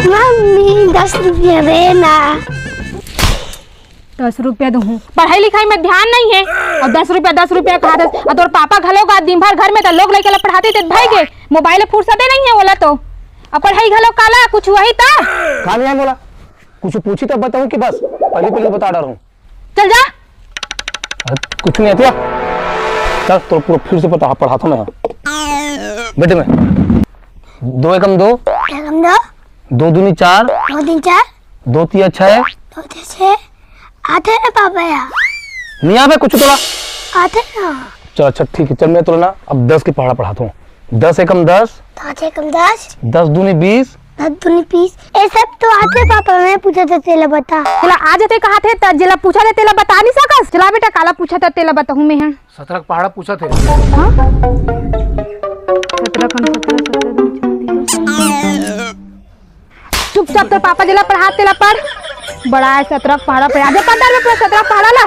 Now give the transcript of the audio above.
Mummy 10 रुपया देना। 10 रुपया दूँ? पढ़ाई लिखाई में ध्यान नहीं है और 10 रुपया कहा दस। और तोर पापा घलोगा दिन भर घर में तो लोग लेके पढ़ाते थे भाई के मोबाइल फुर्सत नहीं है बोला तो। अब पढ़ाई घलो काला कुछ वही था कहा नहीं बोला कुछ पूछी तो बताऊं कि बस पहले बता रहा हूँ। चल जा। कुछ नहीं आता चल तो पूरा फिर से पढ़ाता मैं बेटे में 2 एकम 2 2 दूनी 4 2 तिया 6 आते ना पापा यार नहीं आवे कुछ तोला आते ना। चल अच्छा ठीक है चल मैं तो ना अब 10 की पढ़ाता हूँ। 10 एकम 10 10 दूनी 20 ये सब तो आते पापा। मैं पूछा था तेला बता चला आ जाते कहा थे त जिला पूछा थे तेला बता नहीं सकस। चला बेटा काला पूछा था तेला बताऊं मैं। 17 पहाड़ा पूछा थे। हां 17 कौन 17 चुपचाप तो पापा जिला पढ़ा तेला पढ़ बड़ा है 17 पहाड़ा पे आधे 15 में 17 पहाड़ा ला।